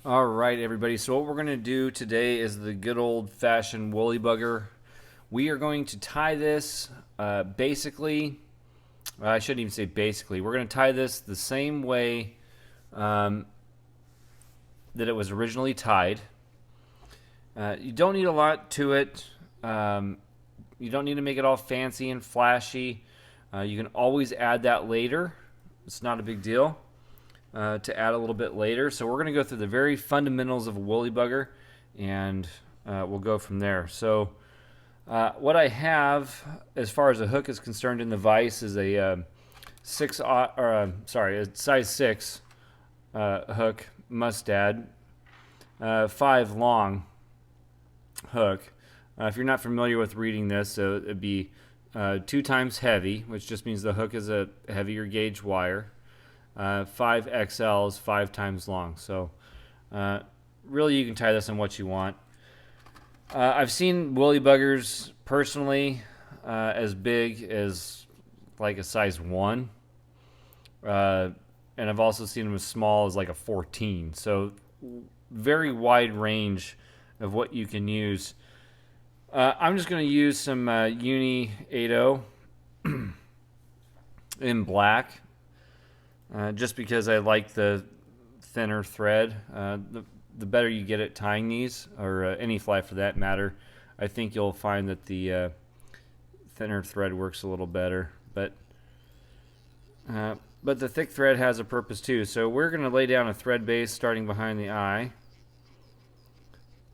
All right, everybody. So what we're going to do today is the good old-fashioned woolly bugger. We are going to tie this basically. I shouldn't even say basically. We're going to tie this the same way um, that it was originally tied. You don't need a lot to it. Um, you don't need to make it all fancy and flashy. You can always add that later. It's not a big deal to add a little bit later. So we're going to go through the very fundamentals of a woolly bugger, and we'll go from there. So what I have as far as a hook is concerned in the vise is a a size 6 hook mustad, 5 long hook. If you're not familiar with reading this, so it'd be 2 times heavy, which just means the hook is a heavier gauge wire. 5XL is 5 times long. So really you can tie this on what you want. I've seen woolly buggers personally as big as like a size 1. And I've also seen them as small as like a 14. So very wide range of what you can use. I'm just going to use some Uni 80 in black. Just because I like the thinner thread. The better you get at tying these, or any fly for that matter, I think you'll find that the thinner thread works a little better. But the thick thread has a purpose too. So we're going to lay down a thread base starting behind the eye.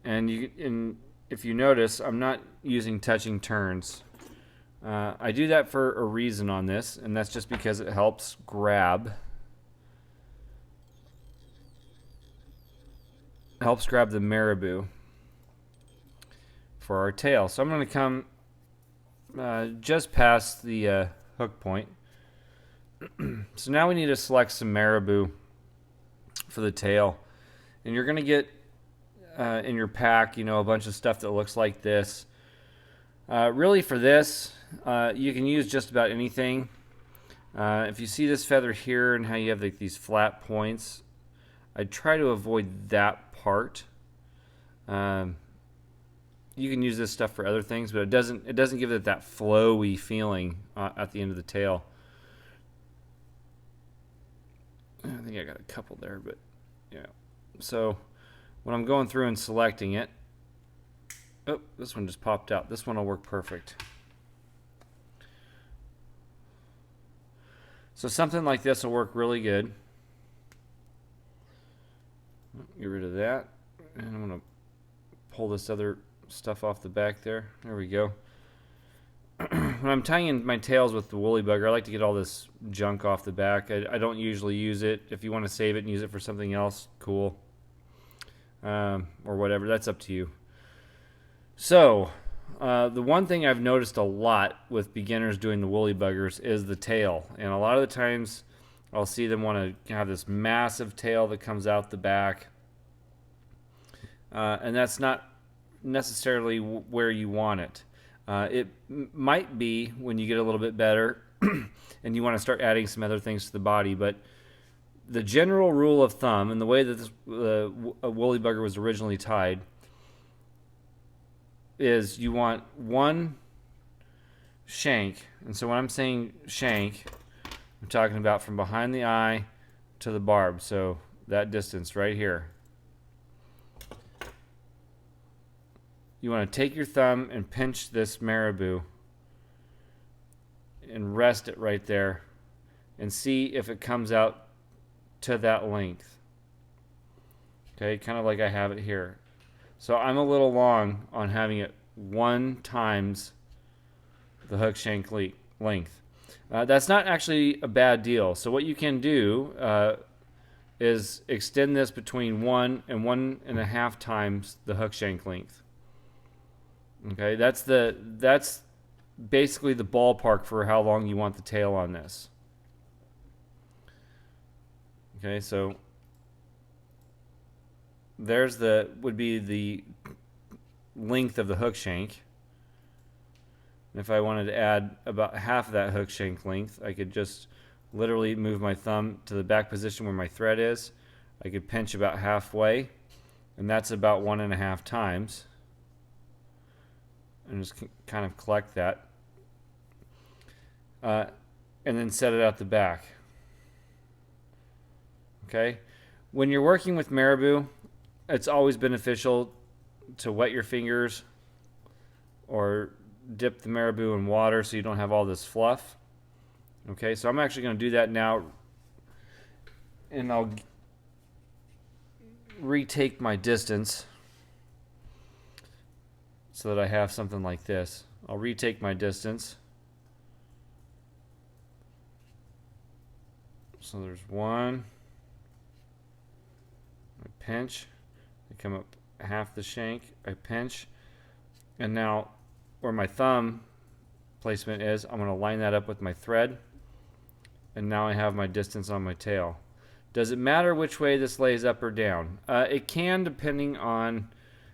And if you notice, I'm not using touching turns. I do that for a reason on this, and that's just because it helps grab the marabou for our tail. So I'm going to come just past the hook point. So now we need to select some marabou for the tail. And you're going to get in your pack, a bunch of stuff that looks like this. Really for this, you can use just about anything. If you see this feather here and how you have like these flat points, I'd try to avoid that part. You can use this stuff for other things, but it doesn't give it that flowy feeling at the end of the tail. I think I got a couple there, but yeah. So when I'm going through and selecting it, oh, this one just popped out. This one will work perfect. So something like this will work really good. Get rid of that. And I'm going to pull this other stuff off the back there. There we go. When I'm tying in my tails with the woolly bugger, I like to get all this junk off the back. I don't usually use it. If you want to save it and use it for something else, cool. Or whatever. That's up to you. So, the one thing I've noticed a lot with beginners doing the woolly buggers is the tail. And a lot of the times I'll see them want to have this massive tail that comes out the back. And that's not necessarily where you want it. It might be when you get a little bit better and you want to start adding some other things to the body, but the general rule of thumb and the way that a woolly bugger was originally tied is you want one shank. And so when I'm saying shank, I'm talking about from behind the eye to the barb. So that distance right here. You want to take your thumb and pinch this marabou and rest it right there and see if it comes out to that length. Okay, kind of like I have it here. So I'm a little long on having it 1 times the hook shank length. That's not actually a bad deal. So what you can do is extend this between 1 and 1.5 times the hook shank length. Okay, that's basically the ballpark for how long you want the tail on this. Okay, so there's would be the length of the hook shank. And if I wanted to add about half of that hook shank length, I could just literally move my thumb to the back position where my thread is. I could pinch about halfway and that's about 1.5 times. And just kind of collect that. And then set it out the back. Okay? When you're working with marabou, it's always beneficial to wet your fingers or dip the marabou in water so you don't have all this fluff. Okay, so I'm actually going to do that now, and I'll retake my distance so that I have something like this. I'll retake my distance. So there's one. I pinch. I come up half the shank. I pinch. And now where my thumb placement is, I'm going to line that up with my thread. And now I have my distance on my tail. Does it matter which way this lays up or down? It can, depending on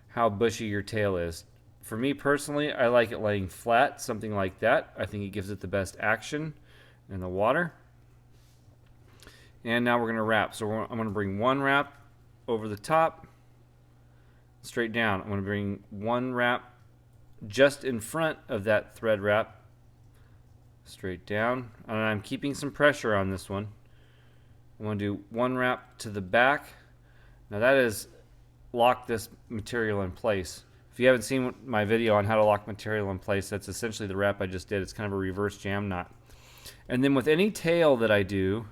how bushy your tail is. For me personally, I like it laying flat, something like that. I think it gives it the best action in the water. And now we're going to wrap. So I'm going to bring one wrap over the top, straight down. I'm going to bring one wrap just in front of that thread wrap, straight down. And I'm keeping some pressure on this one. I'm going to do one wrap to the back. Now that is lock this material in place. If you haven't seen my video on how to lock material in place, that's essentially the wrap I just did. It's kind of a reverse jam knot. And then with any tail that I do,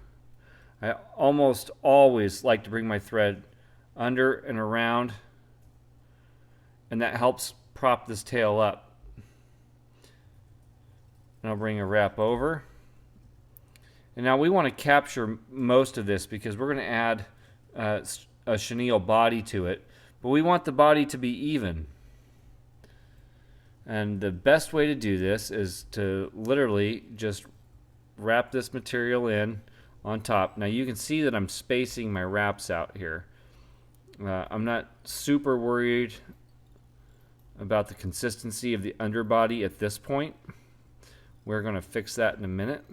I almost always like to bring my thread under and around, and that helps prop this tail up. And I'll bring a wrap over. And now we want to capture most of this because we're going to add a chenille body to it, but we want the body to be even. And the best way to do this is to literally just wrap this material in on top. Now you can see that I'm spacing my wraps out here. I'm not super worried about the consistency of the underbody at this point. We're going to fix that in a minute.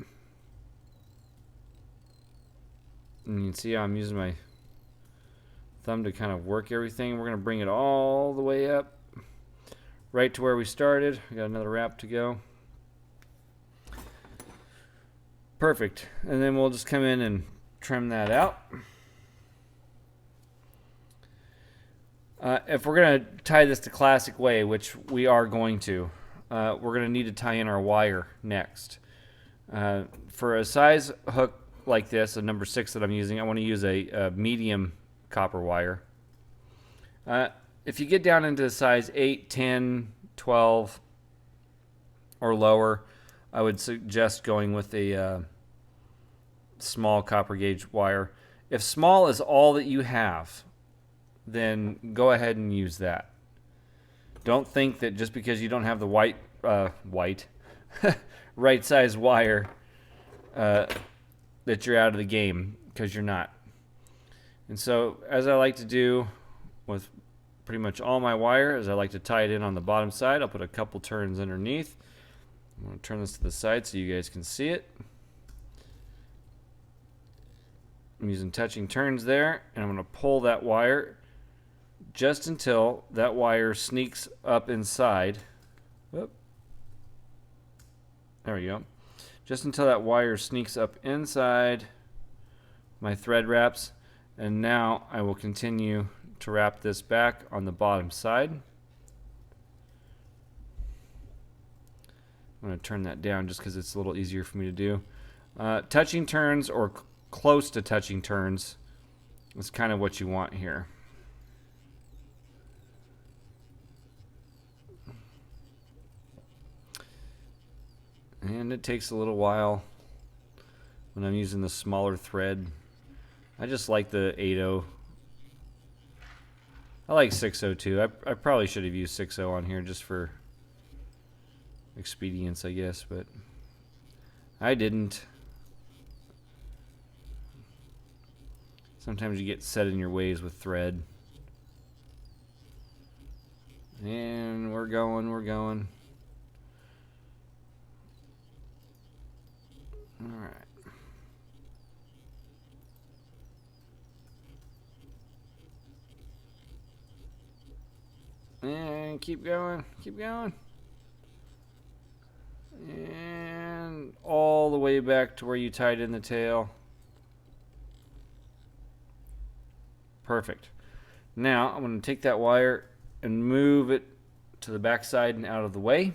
And you can see how I'm using my thumb to kind of work everything. We're going to bring it all the way up, right to where we started. We got another wrap to go. Perfect. And then we'll just come in and trim that out. If we're going to tie this the classic way, which we are going to, we're going to need to tie in our wire next. For a size hook like this, a number 6 that I'm using, I want to use a medium copper wire. If you get down into size 8, 10, 12, or lower, I would suggest going with a small copper gauge wire. If small is all that you have, then go ahead and use that. Don't think that just because you don't have the right size wire that you're out of the game, because you're not. And so, as I like to do with pretty much all my wire, is I like to tie it in on the bottom side. I'll put a couple turns underneath. I'm going to turn this to the side so you guys can see it. I'm using touching turns there, and I'm going to pull that wire just until that wire sneaks up inside. Whoop. There we go. Just until that wire sneaks up inside my thread wraps. And now I will continue to wrap this back on the bottom side. I'm going to turn that down just because it's a little easier for me to do. Touching turns or close to touching turns is kind of what you want here. And it takes a little while when I'm using the smaller thread. I just like the 8/0. I like 6/0 too. I probably should have used 6/0 on here just for expedience, I guess, but I didn't. Sometimes you get set in your ways with thread. And we're going. All right. And keep going, keep going. And all the way back to where you tied in the tail. Perfect. Now I'm going to take that wire and move it to the back side and out of the way.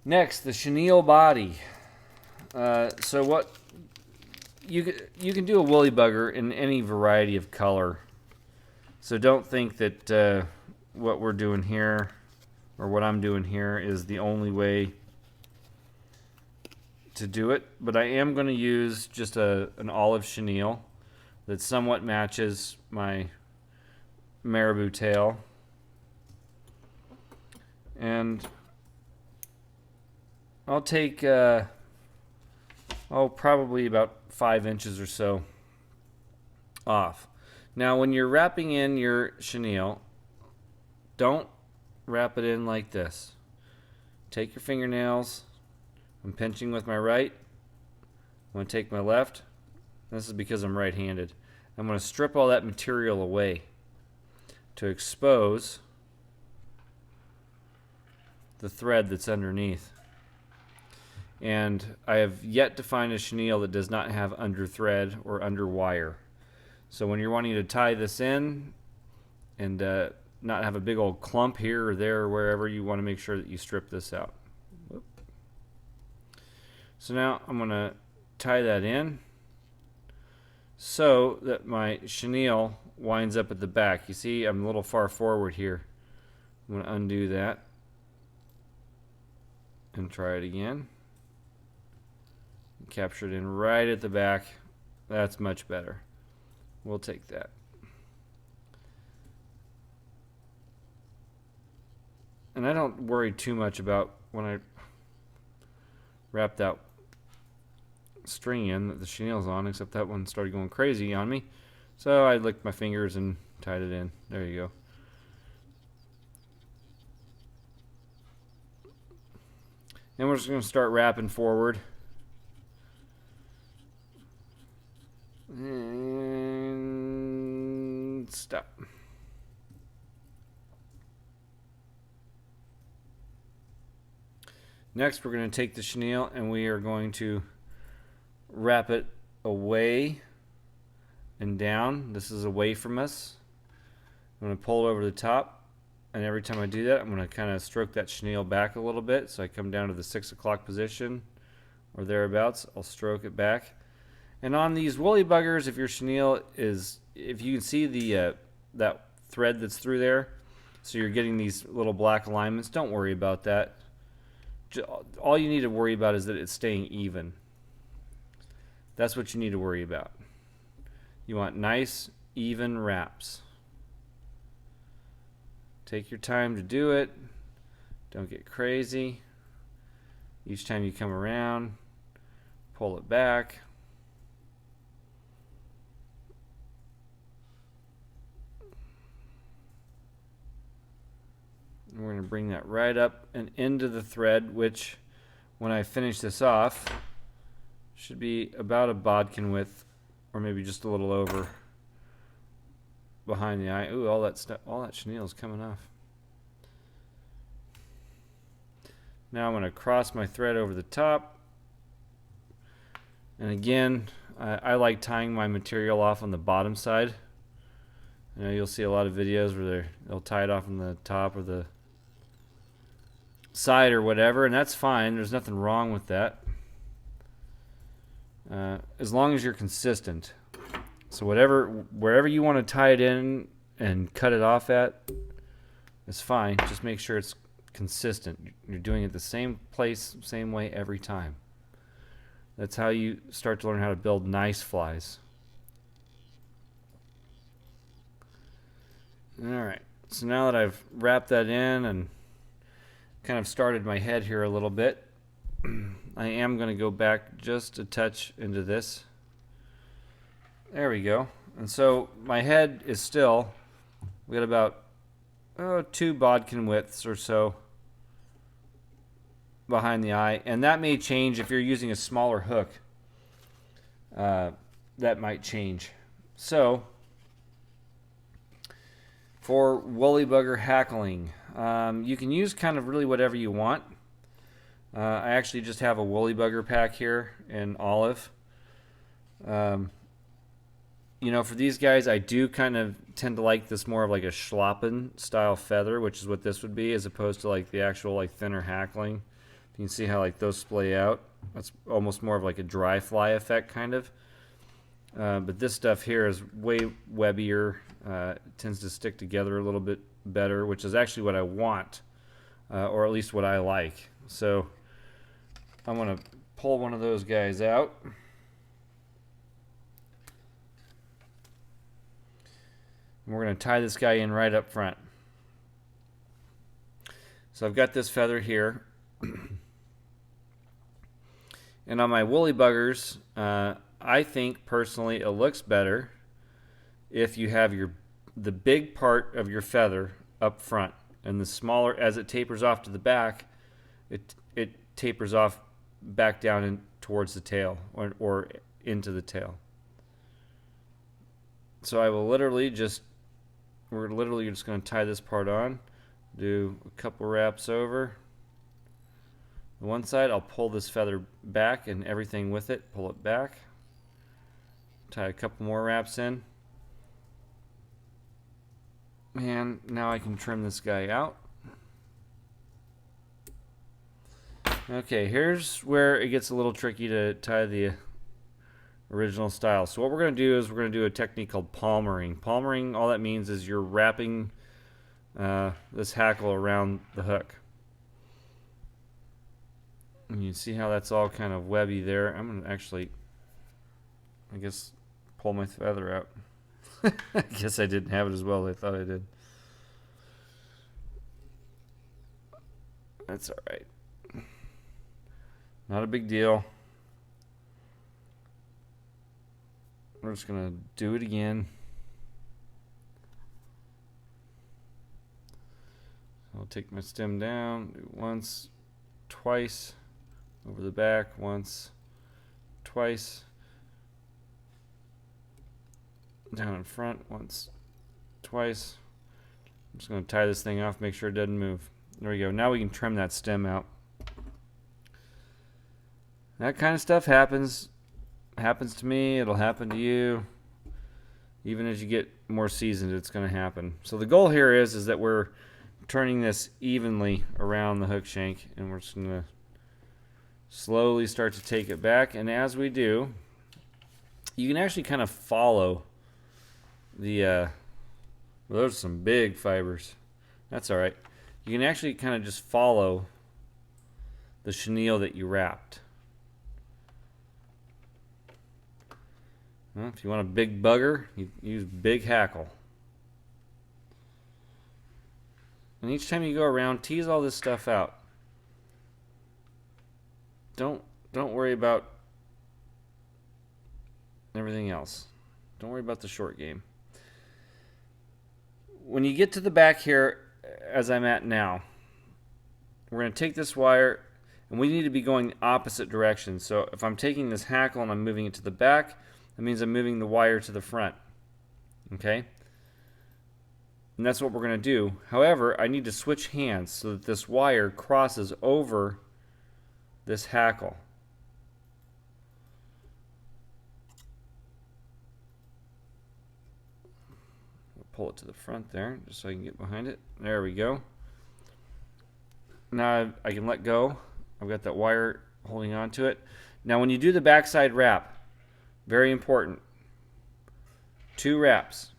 Next, the chenille body. So what you can do a Woolly Buggar in any variety of color. So don't think that what we're doing here or what I'm doing here is the only way to do it. But I am going to use just an olive chenille that somewhat matches my marabou tail. And I'll take probably about 5 inches or so off. Now when you're wrapping in your chenille, don't wrap it in like this. Take your fingernails. I'm pinching with my right. I'm going to take my left. This is because I'm right-handed. I'm going to strip all that material away to expose the thread that's underneath. And I have yet to find a chenille that does not have under thread or under wire. So when you're wanting to tie this in and not have a big old clump here or there or wherever, you want to make sure that you strip this out. Whoop. So now I'm going to tie that in so that my chenille winds up at the back. You see, I'm a little far forward here. I'm going to undo that and try it again. Capture it in right at the back. That's much better. We'll take that. And I don't worry too much about when I wrap that string in that the chenille's on, except that one started going crazy on me. So I licked my fingers and tied it in. There you go. And we're just going to start wrapping forward. And stop. Next, we're going to take the chenille and we are going to wrap it away and down. This is away from us. I'm going to pull it over the top, and every time I do that, I'm going to kind of stroke that chenille back a little bit. So I come down to the 6 o'clock position or thereabouts. I'll stroke it back. And on these Woolly Buggars, if your chenille is, if you can see the that thread that's through there, so you're getting these little black alignments, don't worry about that. All you need to worry about is that it's staying even. That's what you need to worry about. You want nice, even wraps. Take your time to do it. Don't get crazy. Each time you come around, pull it back. And we're going to bring that right up and into the thread, which when I finish this off should be about a bodkin width, or maybe just a little over behind the eye. Ooh, all that stuff, all that chenille is coming off. Now I'm going to cross my thread over the top, and again I like tying my material off on the bottom side. I know you'll see a lot of videos where they'll tie it off on the top or the side or whatever, and that's fine. There's nothing wrong with that, as long as you're consistent. So wherever you want to tie it in and cut it off at, it's fine. Just make sure it's consistent. You're doing it the same place, same way every time. That's how you start to learn how to build nice flies. Alright, so now that I've wrapped that in and kind of started my head here a little bit, I am going to go back just a touch into this. There we go. And so my head is still, we got about 2 bodkin widths or so behind the eye, and that may change if you're using a smaller hook. That might change. So For Wooly Buggar hackling, you can use kind of really whatever you want. I actually just have a Wooly Buggar pack here in olive. You know, for these guys, I do kind of tend to like this more of like a Schlappen style feather, which is what this would be, as opposed to like the actual like thinner hackling. You can see how like those splay out. That's almost more of like a dry fly effect kind of. But this stuff here is way webbier. It tends to stick together a little bit better, which is actually what I want, or at least what I like. So I'm going to pull one of those guys out. And we're going to tie this guy in right up front. So I've got this feather here. And on my Wooly Buggars, I think personally it looks better if you have the big part of your feather up front, and the smaller, as it tapers off to the back, it tapers off back down and towards the tail, or into the tail. So I will literally just, we're literally just going to tie this part on, do a couple wraps over. On one side, I'll pull this feather back and everything with it, pull it back. Tie a couple more wraps in. And now I can trim this guy out. Okay, here's where it gets a little tricky to tie the original style. So what we're going to do is we're going to do a technique called palmering. Palmering, all that means is you're wrapping this hackle around the hook. And you see how that's all kind of webby there. I'm going to actually, I guess, pull my feather out. I guess I didn't have it as well as I thought I did. That's alright. Not a big deal. We're just going to do it again. I'll take my stem down, do once, twice, over the back, once, twice, down in front, once, twice. I'm just going to tie this thing off, make sure it doesn't move. There we go. Now we can trim that stem out. That kind of stuff happens to me, it'll happen to you. Even as you get more seasoned, it's going to happen. So the goal here is that we're turning this evenly around the hook shank, and we're just going to slowly start to take it back. And as we do, you can actually kind of follow the well, those are some big fibers. That's all right. You can actually kind of just follow the chenille that you wrapped. Well, if you want a big bugger, you use big hackle. And each time you go around, tease all this stuff out. Don't worry about everything else. Don't worry about the short game. When you get to the back here, as I'm at now, we're going to take this wire, and we need to be going the opposite direction. So if I'm taking this hackle and I'm moving it to the back, that means I'm moving the wire to the front. Okay? And that's what we're going to do. However, I need to switch hands so that this wire crosses over this hackle. I'll pull it to the front there just so I can get behind it. There we go. Now I can let go. I've got that wire holding on to it. Now when you do the backside wrap, very important, 2 wraps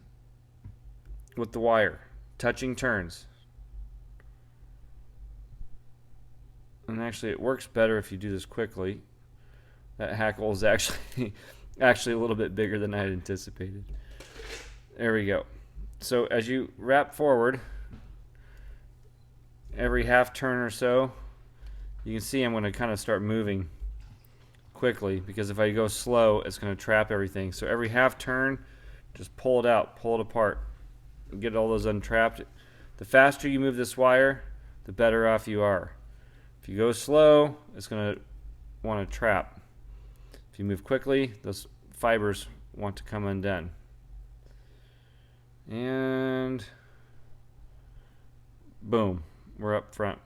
with the wire, touching turns. And actually it works better if you do this quickly. That hackle is actually a little bit bigger than I had anticipated. There we go. So as you wrap forward, every half turn or so, you can see I'm going to kind of start moving quickly, because if I go slow, it's going to trap everything. So every half turn, just pull it out, pull it apart, get all those untrapped. The faster you move this wire, the better off you are. If you go slow, it's going to want to trap. If you move quickly, those fibers want to come undone. And Boom. We're up front.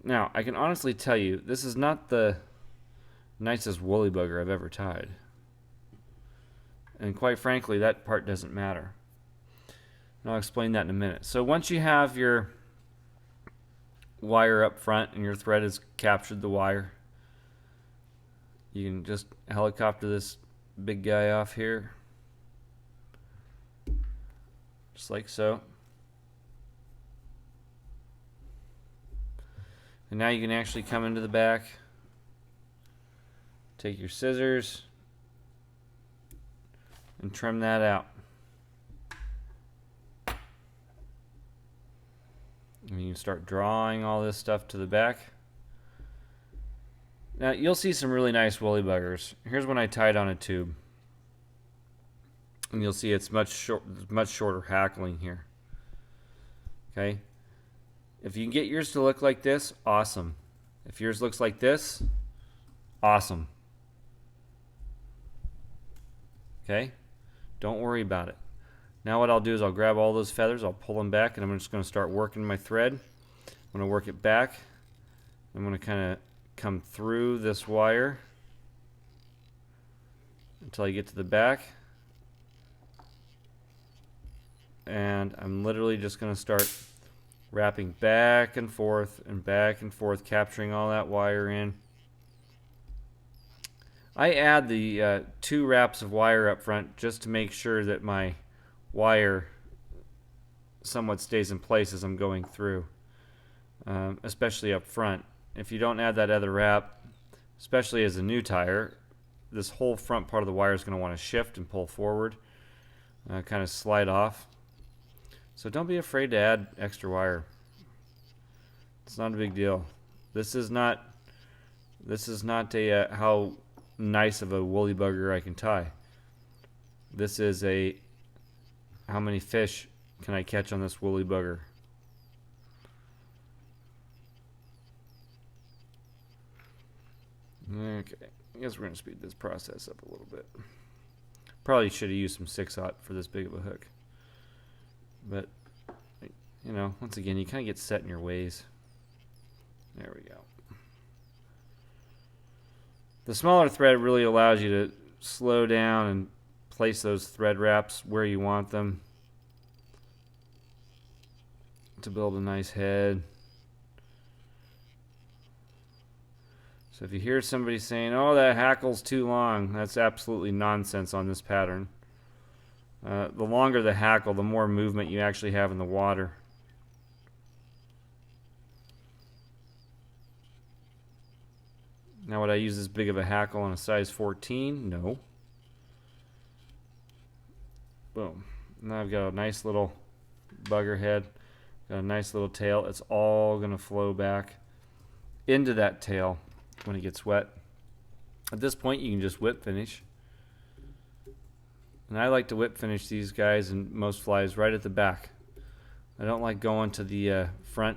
Now, I can honestly tell you, this is not the nicest woolly bugger I've ever tied. And quite frankly, that part doesn't matter. And I'll explain that in a minute. So once you have your wire up front and your thread has captured the wire, you can just helicopter this big guy off here. Just like so. And now you can actually come into the back, take your scissors, and trim that out. And you can start drawing all this stuff to the back. Now you'll see some really nice woolly buggers. Here's one I tied on a tube. And you'll see it's much shorter hackling here. Okay? If you can get yours to look like this, awesome. If yours looks like this, awesome. Okay? Don't worry about it. Now what I'll do is I'll grab all those feathers, I'll pull them back, and I'm just going to start working my thread. I'm going to work it back. I'm going to kind of come through this wire until I get to the back. And I'm literally just going to start wrapping back and forth, capturing all that wire in. I add the 2 wraps of wire up front just to make sure that my wire somewhat stays in place as I'm going through, especially up front. If you don't add that other wrap, especially as a new tire, this whole front part of the wire is going to want to shift and pull forward, kind of slide off. So don't be afraid to add extra wire. It's not a big deal. This is not a how nice of a woolly bugger I can tie. This is a how many fish can I catch on this woolly bugger. Okay, I guess we're going to speed this process up a little bit. Probably should have used some 6/0 for this big of a hook. But, you know, once again, you kind of get set in your ways. There we go. The smaller thread really allows you to slow down and place those thread wraps where you want them to build a nice head. So if you hear somebody saying, oh, that hackle's too long, that's absolutely nonsense on this pattern. The longer the hackle, the more movement you actually have in the water. Now would I use this big of a hackle on a size 14? No. Boom. Now I've got a nice little bugger head. Got a nice little tail. It's all going to flow back into that tail when it gets wet. At this point you can just whip finish. And I like to whip finish these guys and most flies right at the back. I don't like going to the front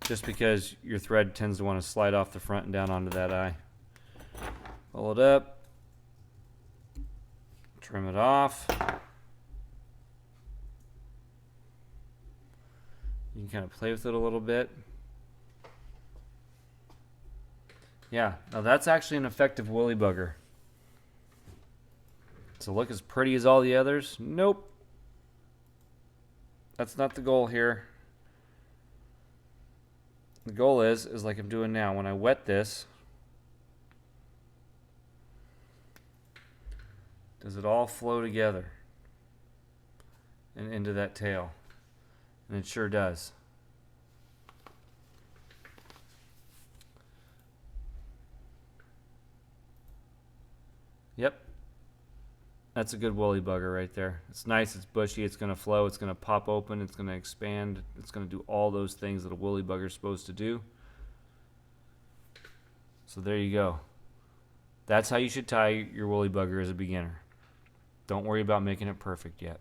just because your thread tends to want to slide off the front and down onto that eye. Pull it up, trim it off. You can kind of play with it a little bit. Yeah, now that's actually an effective woolly bugger. Does it look as pretty as all the others? Nope. That's not the goal here. The goal is like I'm doing now. When I wet this, does it all flow together and into that tail? And it sure does. Yep. That's a good woolly bugger right there. It's nice, it's bushy, it's going to flow, it's going to pop open, it's going to expand, it's going to do all those things that a woolly bugger is supposed to do. So there you go. That's how you should tie your woolly bugger as a beginner. Don't worry about making it perfect yet.